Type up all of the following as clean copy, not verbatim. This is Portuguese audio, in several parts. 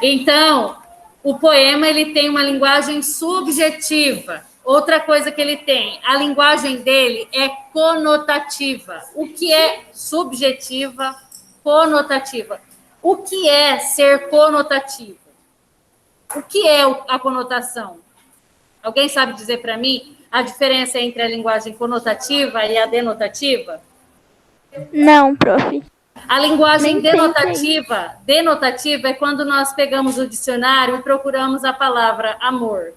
Então, o poema ele tem uma linguagem subjetiva. Outra coisa que ele tem, a linguagem dele é conotativa. O que é subjetiva, conotativa? O que é ser conotativo? O que é a conotação? Alguém sabe dizer para mim a diferença entre a linguagem conotativa e a denotativa? Não, prof. A linguagem Nem denotativa é quando nós pegamos o dicionário e procuramos a palavra amor.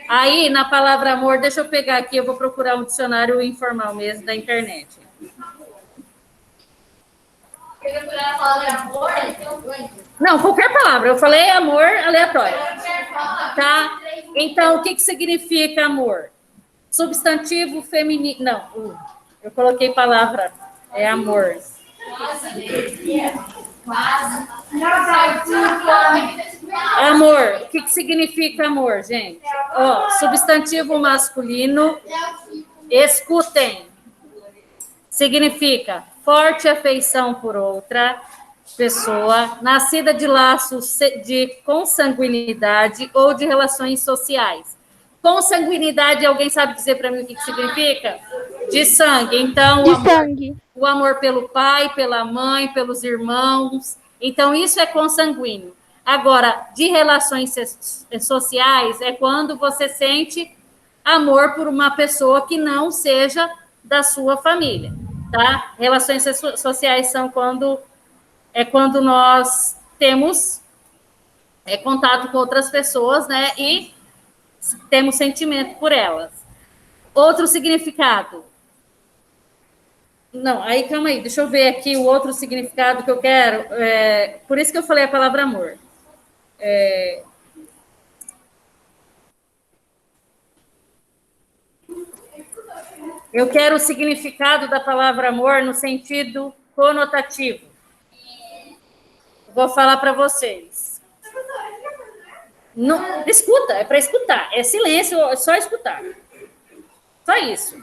Aí, na palavra amor, deixa eu pegar aqui, eu vou procurar um dicionário informal mesmo da internet. Não, qualquer palavra. Eu falei amor aleatório. Tá? Então, o que significa amor? Substantivo feminino. Não, eu coloquei palavra. É amor. Amor. O que significa amor, gente? Ó, substantivo masculino. Escutem. Significa forte afeição por outra pessoa, nascida de laços de consanguinidade ou de relações sociais. Consanguinidade, alguém sabe dizer para mim o que significa? De sangue. Então, o amor pelo pai, pela mãe, pelos irmãos. Então, isso é consanguíneo. Agora, de relações sociais, é quando você sente amor por uma pessoa que não seja da sua família, tá? Relações sociais são quando nós temos contato com outras pessoas, né? E temos sentimento por elas. Outro significado. Não, aí calma aí, deixa eu ver aqui o outro significado que eu quero. Por isso que eu falei a palavra amor. Eu quero o significado da palavra amor no sentido conotativo. Vou falar para vocês. Não, escuta, é para escutar. É silêncio, é só escutar. Só isso.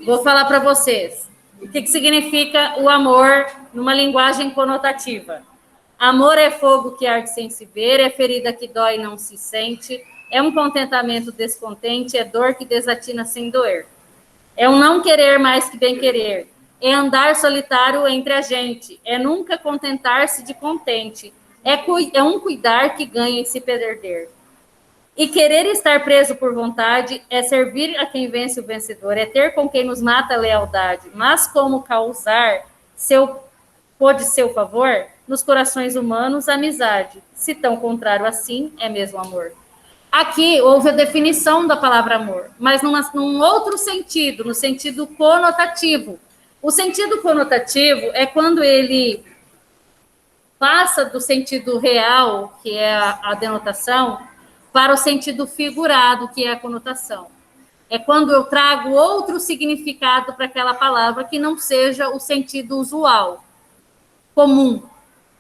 Vou falar para vocês. O que significa o amor numa linguagem conotativa? Amor é fogo que arde sem se ver, é ferida que dói e não se sente, é um contentamento descontente, é dor que desatina sem doer. É um não querer mais que bem querer, é andar solitário entre a gente, é nunca contentar-se de contente, é um cuidar que ganha em se perder. E querer estar preso por vontade é servir a quem vence o vencedor, é ter com quem nos mata a lealdade, mas como causar pode seu favor, nos corações humanos, amizade. Se tão contrário assim, é mesmo amor. Aqui houve a definição da palavra amor, mas num outro sentido, no sentido conotativo. O sentido conotativo é quando ele passa do sentido real, que é a denotação, para o sentido figurado, que é a conotação. É quando eu trago outro significado para aquela palavra que não seja o sentido usual, comum,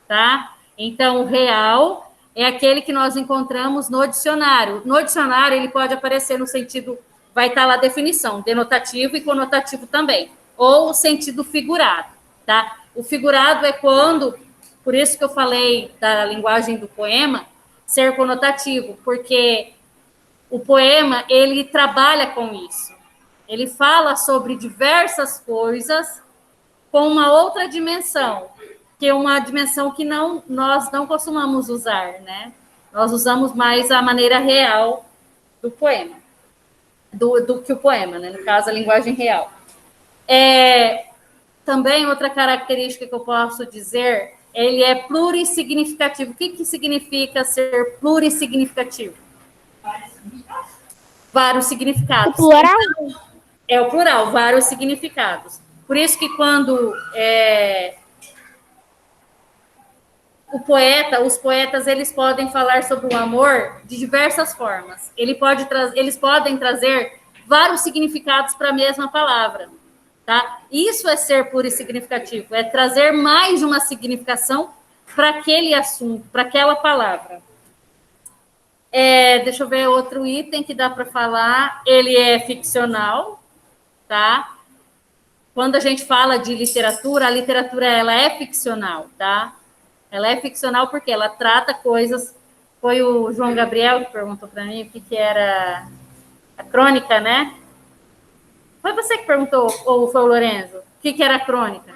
tá? Então, o real é aquele que nós encontramos no dicionário. No dicionário, ele pode aparecer no sentido, vai estar lá a definição, denotativo e conotativo também, ou o sentido figurado, tá? O figurado é quando, por isso que eu falei da linguagem do poema, ser conotativo, porque o poema, ele trabalha com isso. Ele fala sobre diversas coisas com uma outra dimensão, que é uma dimensão que nós não costumamos usar, né? Nós usamos mais a maneira real do poema, do que o poema, né? No caso, a linguagem real. Também outra característica que eu posso dizer, ele é plurissignificativo. O que significa ser plurissignificativo? Vários significados. O plural? É o plural, vários significados. Por isso que quando os poetas, eles podem falar sobre o amor de diversas formas. Eles podem trazer vários significados para a mesma palavra, tá? Isso é ser plurissignificativo, é trazer mais de uma significação para aquele assunto, para aquela palavra. Deixa eu ver outro item que dá para falar. Ele é ficcional, tá? Quando a gente fala de literatura, a literatura ela é ficcional, tá? Ela é ficcional porque ela trata coisas... Foi o João Gabriel que perguntou para mim o que era a crônica, né? Foi você que perguntou, ou foi o Lorenzo? O que era a crônica?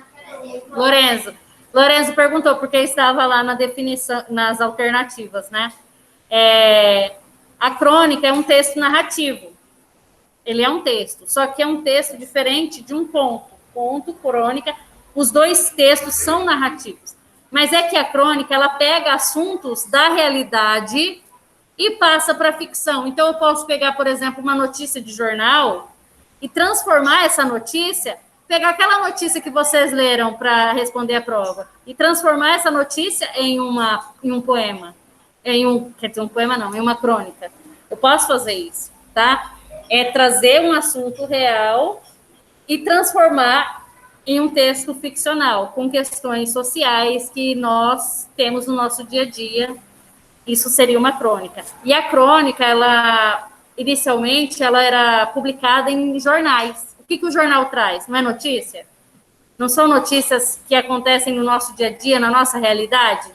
Lorenzo. Lorenzo perguntou, porque estava lá na definição, nas alternativas, né? A crônica é um texto narrativo. Ele é um texto, só que é um texto diferente de um conto. Conto, crônica, os dois textos são narrativos. Mas é que a crônica, ela pega assuntos da realidade e passa para a ficção. Então, eu posso pegar, por exemplo, uma notícia de jornal e transformar essa notícia, pegar aquela notícia que vocês leram para responder a prova e transformar essa notícia em um poema. Quer dizer, um poema não, em uma crônica. Eu posso fazer isso, tá? É trazer um assunto real e transformar em um texto ficcional, com questões sociais que nós temos no nosso dia a dia. Isso seria uma crônica. E a crônica, ela, inicialmente, ela era publicada em jornais. O que o jornal traz? Não é notícia? Não são notícias que acontecem no nosso dia a dia, na nossa realidade?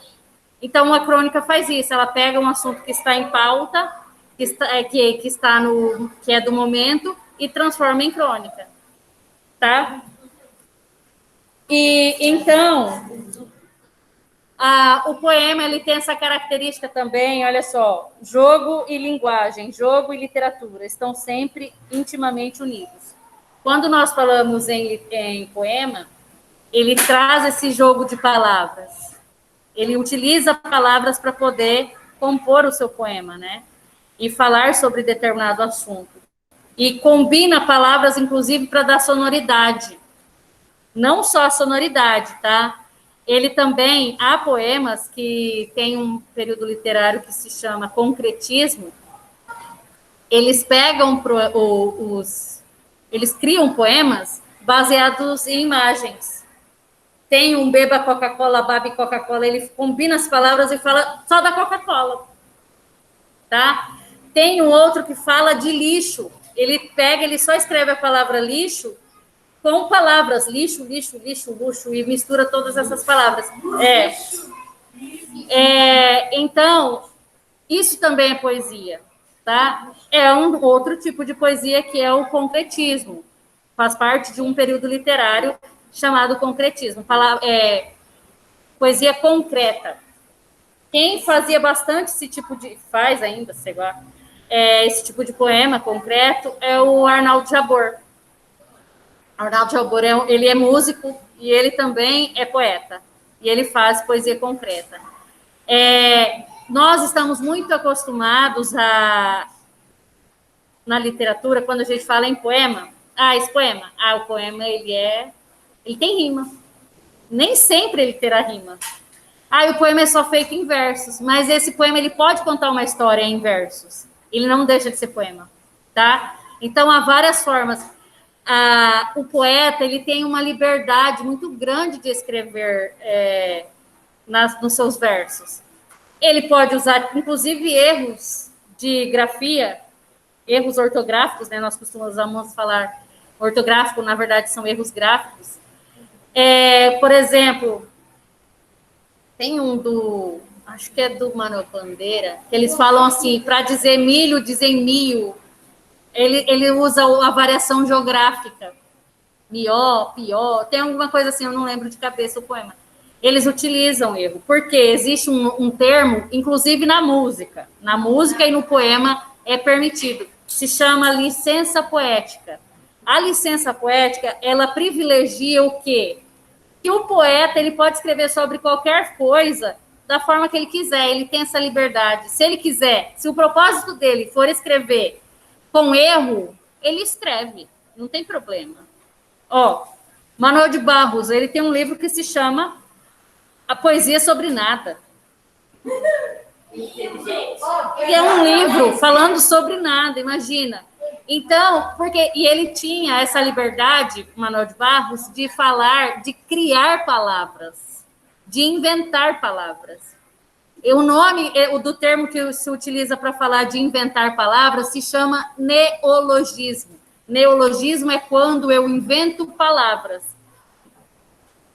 Então, a crônica faz isso. Ela pega um assunto que está em pauta, que é do momento, e transforma em crônica. Tá? E, então, o poema ele tem essa característica também, olha só, jogo e linguagem, jogo e literatura estão sempre intimamente unidos. Quando nós falamos em poema, ele traz esse jogo de palavras. Ele utiliza palavras para poder compor o seu poema, né? E falar sobre determinado assunto. E combina palavras, inclusive, para dar sonoridade. Não só a sonoridade, tá? Ele também, há poemas que tem um período literário que se chama concretismo. Eles pegam eles criam poemas baseados em imagens. Tem um beba Coca-Cola, babe Coca-Cola, ele combina as palavras e fala só da Coca-Cola, tá? Tem um outro que fala de lixo. Ele só escreve a palavra lixo com palavras, lixo, lixo, lixo, luxo, e mistura todas essas palavras. Então, isso também é poesia, tá? É um outro tipo de poesia que é o concretismo. Faz parte de um período literário chamado concretismo. Poesia concreta. Quem fazia bastante esse tipo de... Faz ainda, sei lá. Esse tipo de poema concreto é o Arnaldo Jabor. Arnaldo Jabor, ele é músico e ele também é poeta. E ele faz poesia concreta. Nós estamos muito acostumados na literatura, quando a gente fala em poema, esse poema, o poema, ele tem rima. Nem sempre ele terá rima. O poema é só feito em versos, mas esse poema, ele pode contar uma história em versos. Ele não deixa de ser poema, tá? Então, há várias formas. O poeta, ele tem uma liberdade muito grande de escrever nos seus versos. Ele pode usar, inclusive, erros de grafia, erros ortográficos, né? Nós costumamos falar ortográfico, na verdade, são erros gráficos. Por exemplo, tem acho que é do Manuel Bandeira, que eles falam assim, para dizer milho, dizem mio. Ele usa a variação geográfica. Mió, pió, tem alguma coisa assim, eu não lembro de cabeça o poema. Eles utilizam erro, porque existe um termo, inclusive na música. Na música e no poema é permitido. Se chama licença poética. A licença poética, ela privilegia o quê? Que o poeta, ele pode escrever sobre qualquer coisa da forma que ele quiser, ele tem essa liberdade. Se ele quiser, se o propósito dele for escrever com erro, ele escreve, não tem problema. Manuel de Barros, ele tem um livro que se chama A Poesia sobre Nada. E é um livro falando sobre nada, imagina. Então, e ele tinha essa liberdade, Manuel de Barros, de falar, de criar palavras, de inventar palavras. O nome do termo que se utiliza para falar de inventar palavras se chama neologismo. Neologismo é quando eu invento palavras.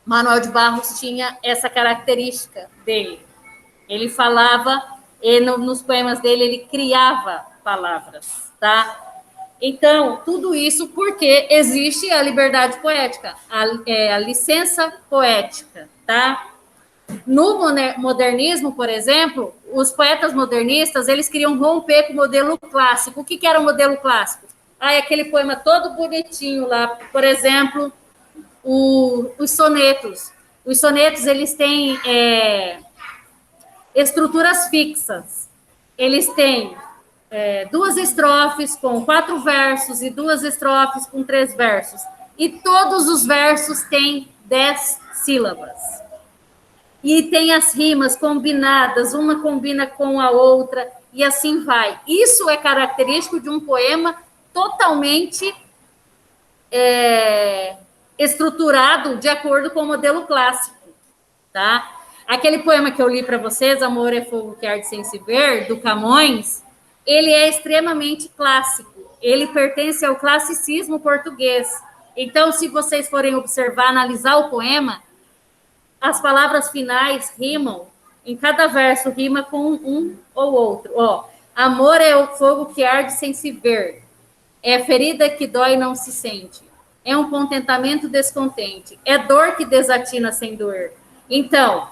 Manuel de Barros tinha essa característica dele. Ele falava, e nos poemas dele, ele criava palavras, tá? Então, tudo isso porque existe a liberdade poética, a licença poética, tá? No modernismo, por exemplo, os poetas modernistas, eles queriam romper com o modelo clássico. O que era o modelo clássico? É aquele poema todo bonitinho lá, por exemplo, os sonetos. Os sonetos, eles têm estruturas fixas. Eles têm 2 estrofes com 4 versos e 2 estrofes com 3 versos. E todos os versos têm 10 sílabas. E tem as rimas combinadas, uma combina com a outra, e assim vai. Isso é característico de um poema totalmente estruturado de acordo com o modelo clássico, tá? Aquele poema que eu li para vocês, Amor é Fogo que Arde Sem Se Ver, do Camões, ele é extremamente clássico. Ele pertence ao classicismo português. Então, se vocês forem observar, analisar o poema, as palavras finais rimam, em cada verso rima com um ou outro. Amor é o fogo que arde sem se ver. É ferida que dói e não se sente. É um contentamento descontente. É dor que desatina sem doer. Então,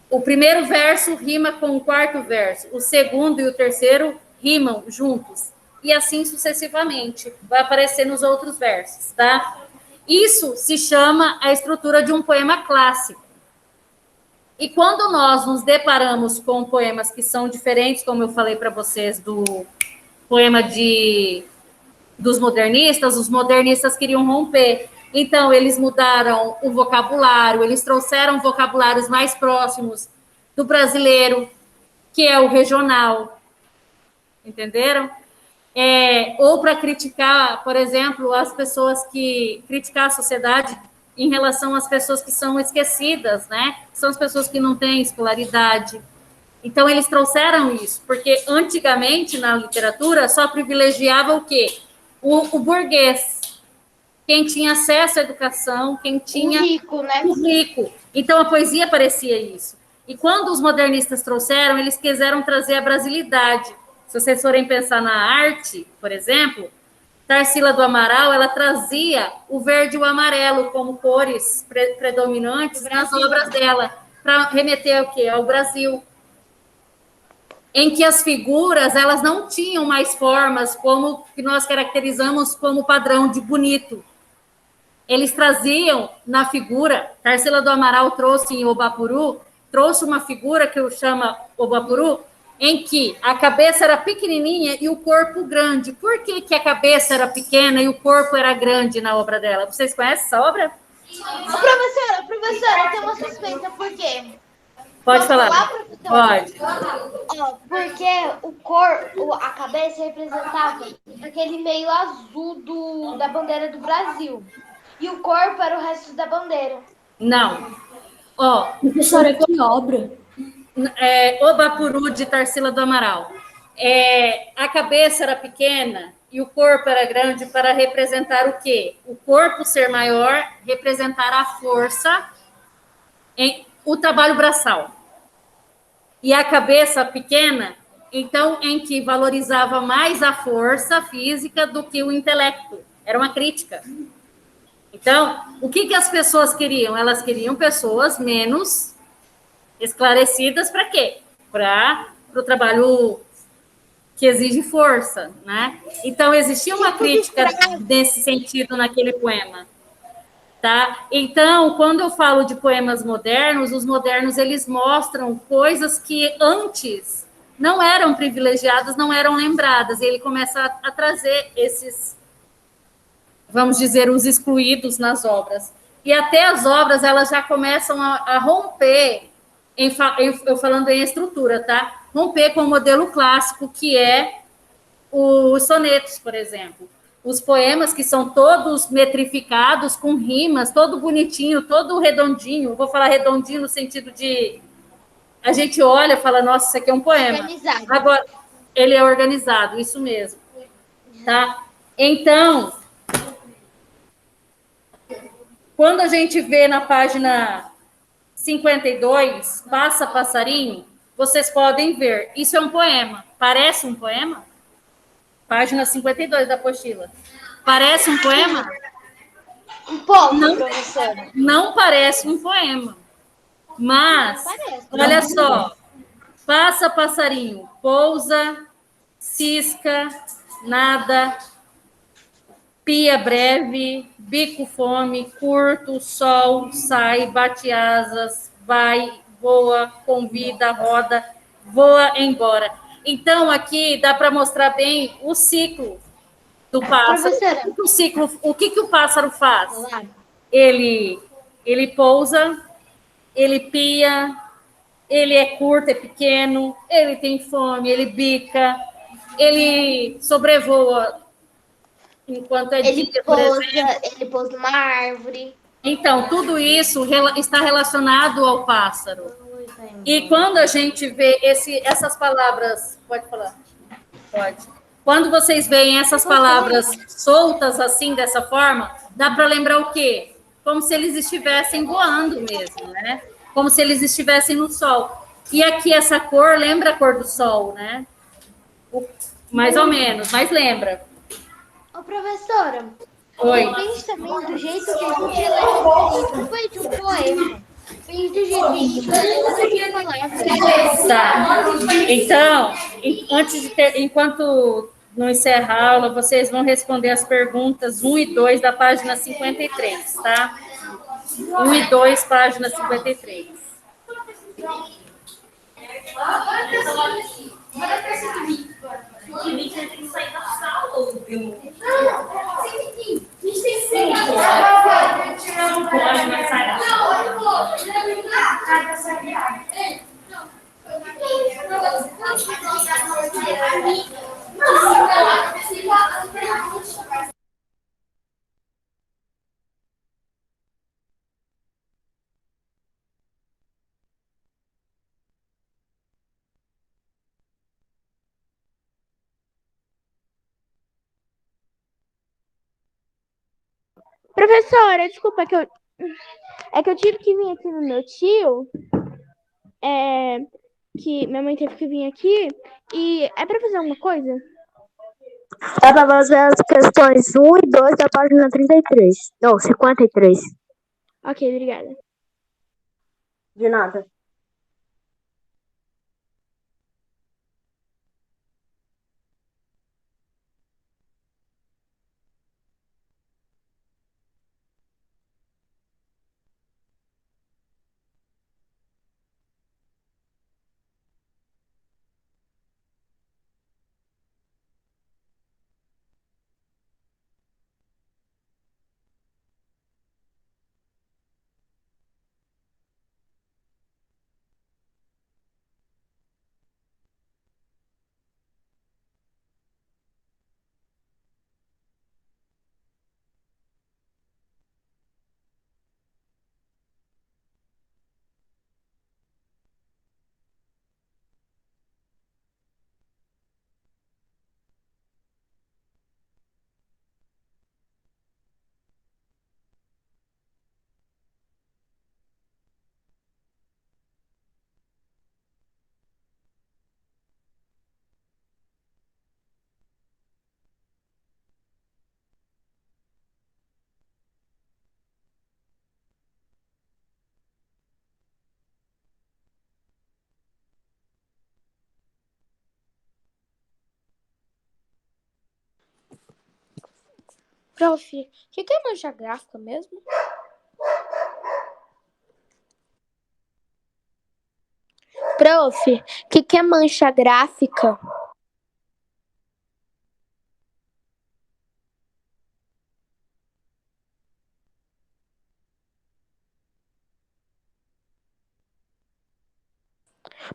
o primeiro verso rima com o quarto verso. O segundo e o terceiro rimam juntos. E assim sucessivamente. Vai aparecer nos outros versos, tá? Isso se chama a estrutura de um poema clássico. E quando nós nos deparamos com poemas que são diferentes, como eu falei para vocês, do poema dos modernistas, os modernistas queriam romper. Então, eles mudaram o vocabulário, eles trouxeram vocabulários mais próximos do brasileiro, que é o regional. Entenderam? Ou para criticar, por exemplo, as pessoas que... criticar a sociedade em relação às pessoas que são esquecidas, né? São as pessoas que não têm escolaridade. Então, eles trouxeram isso, porque antigamente, na literatura, só privilegiava o quê? O burguês, quem tinha acesso à educação, quem tinha... O rico, né? O rico. Então, a poesia parecia isso. E quando os modernistas trouxeram, eles quiseram trazer a brasilidade. Se vocês forem pensar na arte, por exemplo, Tarsila do Amaral, ela trazia o verde e o amarelo como cores predominantes nas obras dela, para remeter ao quê? Ao Brasil. Em que as figuras, elas não tinham mais formas como que nós caracterizamos como padrão de bonito. Eles traziam na figura, Tarsila do Amaral trouxe em Obapuru, trouxe uma figura que eu chamo Obapuru, em que a cabeça era pequenininha e o corpo grande. Por que a cabeça era pequena e o corpo era grande na obra dela? Vocês conhecem essa obra? Professora, eu tenho uma suspeita, por quê? Pode falar. Pode. Porque o corpo, a cabeça representava aquele meio azul da bandeira do Brasil. E o corpo era o resto da bandeira. Não. Professora, que obra? Obapuru, de Tarsila do Amaral. A cabeça era pequena e o corpo era grande para representar o quê? O corpo ser maior, representar a força, o trabalho braçal. E a cabeça pequena, então, em que valorizava mais a força física do que o intelecto. Era uma crítica. Então, o que as pessoas queriam? Elas queriam pessoas menos esclarecidas para quê? Para o trabalho que exige força, né? Então, existia uma crítica nesse sentido naquele poema, tá? Então, quando eu falo de poemas modernos, os modernos, eles mostram coisas que antes não eram privilegiadas, não eram lembradas, e ele começa a trazer esses, vamos dizer, os excluídos nas obras. E até as obras, elas já começam a romper, eu falando em estrutura, tá? Romper com o modelo clássico, que é os sonetos, por exemplo. Os poemas que são todos metrificados, com rimas, todo bonitinho, todo redondinho. Vou falar redondinho no sentido de... A gente olha e fala, nossa, isso aqui é um poema. Organizado. Agora, ele é organizado, isso mesmo. Tá? Então, Quando a gente vê na página 52, Passa Passarinho, vocês podem ver. Isso é um poema. Parece um poema? Página 52 da apostila. Parece um poema? Um pouco, Não, professora. não parece um poema. Mas, Parece. olha só. Passa passarinho, pousa, cisca, nada, pia breve, bico fome, curto, sol, sai, bate asas, vai, voa, convida, roda, voa embora. Então, aqui dá para mostrar bem o ciclo do pássaro. Professora. O que o pássaro faz? Olá. Ele pousa, ele pia, ele é curto, é pequeno, ele tem fome, ele bica, ele sobrevoa enquanto é dia, por exemplo. Ele pousa numa árvore. Então, tudo isso está relacionado ao pássaro. E quando a gente vê essas palavras, pode falar? Pode. Quando vocês veem essas palavras soltas assim, dessa forma, dá para lembrar o quê? Como se eles estivessem voando mesmo, né? Como se eles estivessem no sol. E aqui essa cor lembra a cor do sol, né? Mais ou menos, mas lembra. Ô, professora, Oi. depende também do jeito que a gente lê. Não foi de um poema. Depende do jeito que a gente lê as palavras. Tá. Então, enquanto não encerra a aula, vocês vão responder as perguntas 1 e 2 da página 53, tá? 1 e 2, página 53. Professora, desculpa que eu tive que vir aqui no meu tio, que minha mãe teve que vir aqui, e é pra fazer alguma coisa? É para fazer as questões 1 e 2 da página 33. Não, 53. Ok, obrigada. De nada. Prof, o que é mancha gráfica mesmo? Prof, o que é mancha gráfica?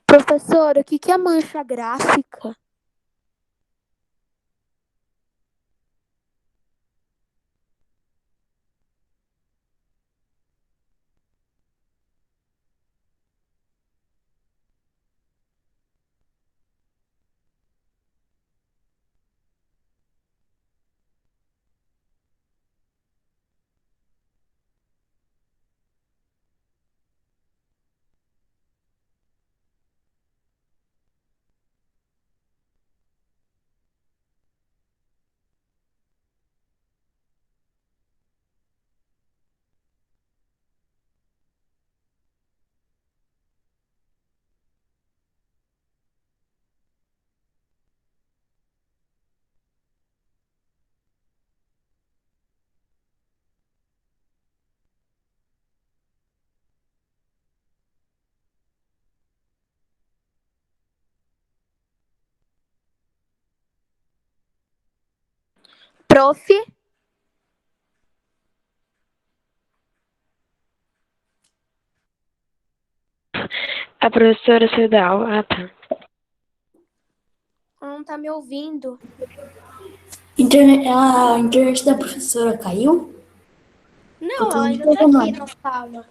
Professora, o que é mancha gráfica? Prof. A professora saiu da aula. Ah, tá. Não tá me ouvindo. A internet da professora caiu? Não, ela ainda tá aqui na sala.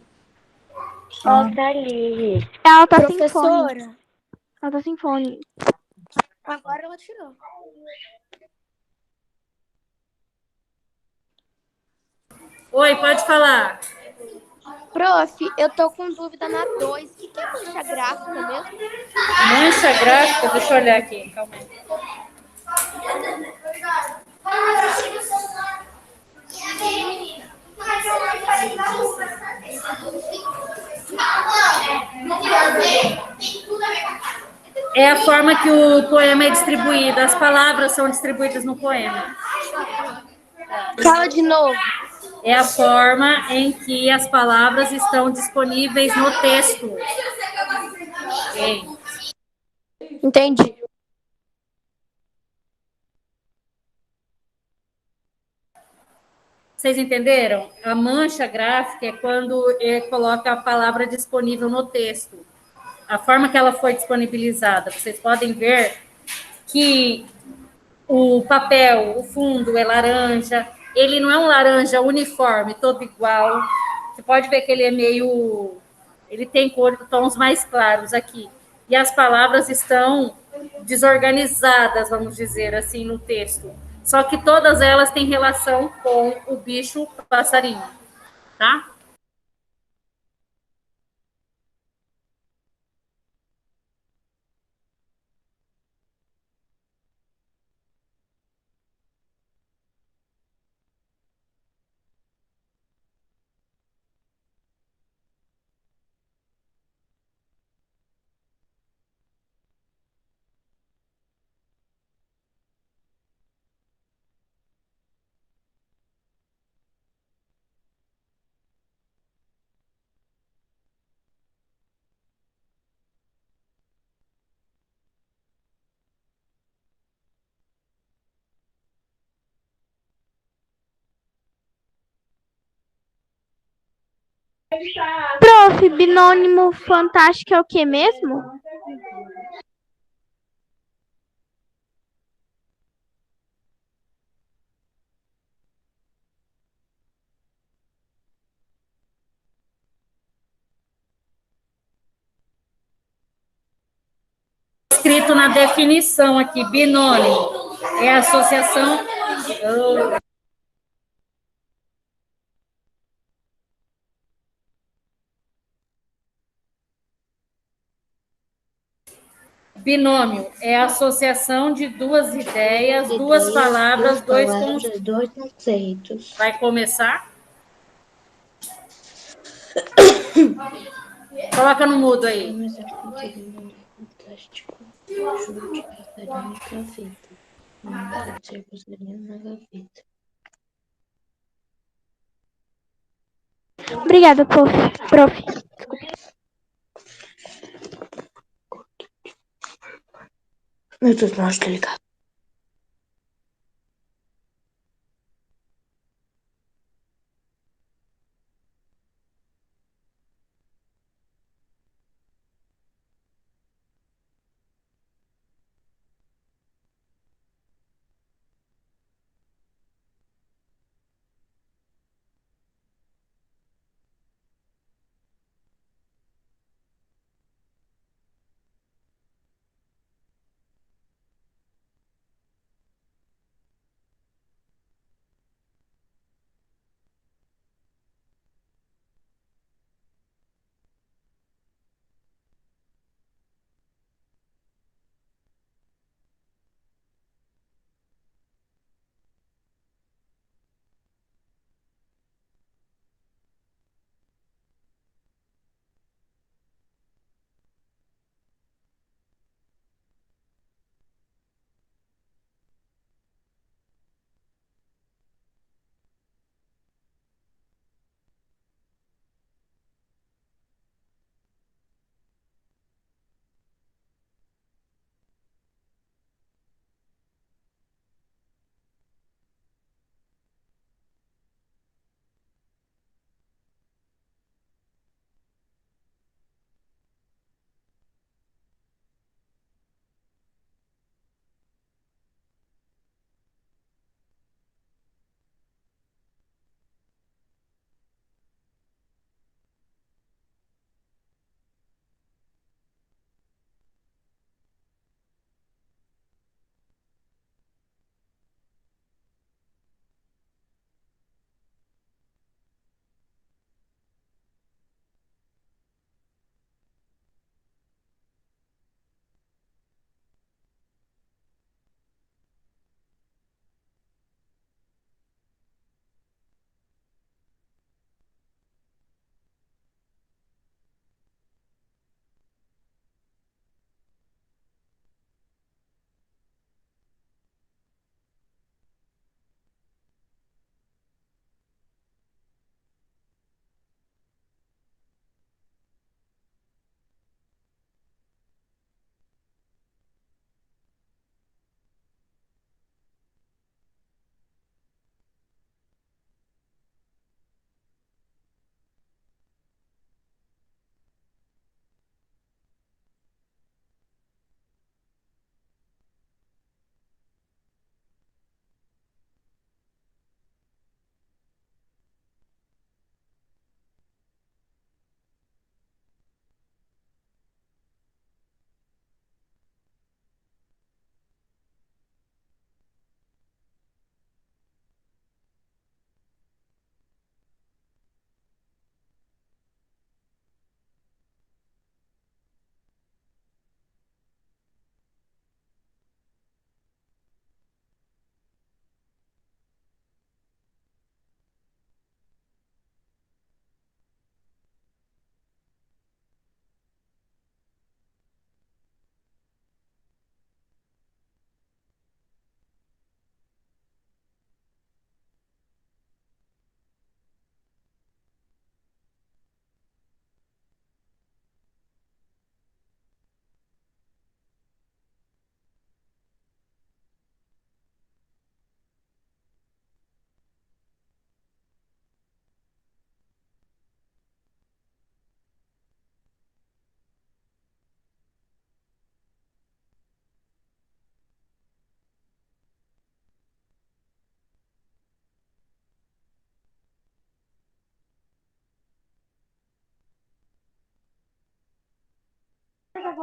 Ela tá ali. Ela tá sem fone. Ela tá sem fone. Agora ela tirou. Oi, pode falar. Prof, eu tô com dúvida na 2. O que é mancha gráfica mesmo? Mancha gráfica, deixa eu olhar aqui, calma aí. É a forma que o poema é distribuído, as palavras são distribuídas no poema. Fala de novo. É a forma em que as palavras estão disponíveis no texto. Ok. Entendi. Vocês entenderam? A mancha gráfica é quando coloca a palavra disponível no texto. A forma que ela foi disponibilizada. Vocês podem ver que o papel, o fundo é laranja. Ele não é um laranja uniforme, todo igual. Você pode ver que ele é meio... Ele tem tons mais claros aqui. E as palavras estão desorganizadas, vamos dizer assim, no texto. Só que todas elas têm relação com o bicho passarinho, tá? Prof, binônimo fantástico é o que mesmo? Escrito na definição aqui, binônimo. É a associação... Binômio é a associação de duas ideias, duas palavras, dois conceitos. Vai começar? Coloca no mudo aí. Fantástico. Chuva de passarinho e gaveta. Não pode ser passarinho na gaveta. Obrigada, prof. Meu Deus, não acho que tá ligado.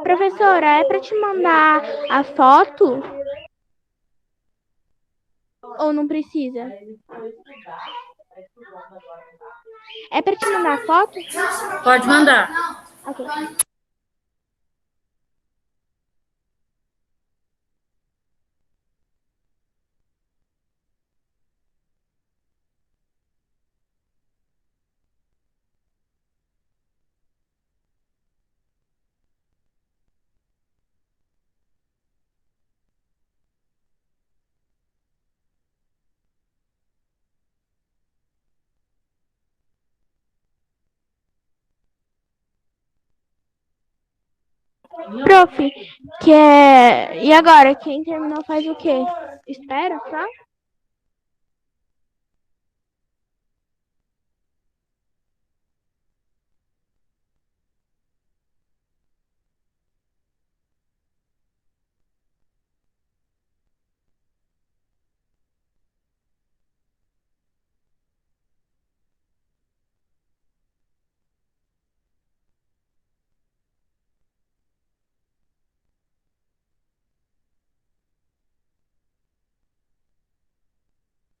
Professora, é para te mandar a foto? Ou não precisa? É para te mandar a foto? Pode mandar. Ok. Prof, e agora? Quem terminou faz o quê? Espera, só?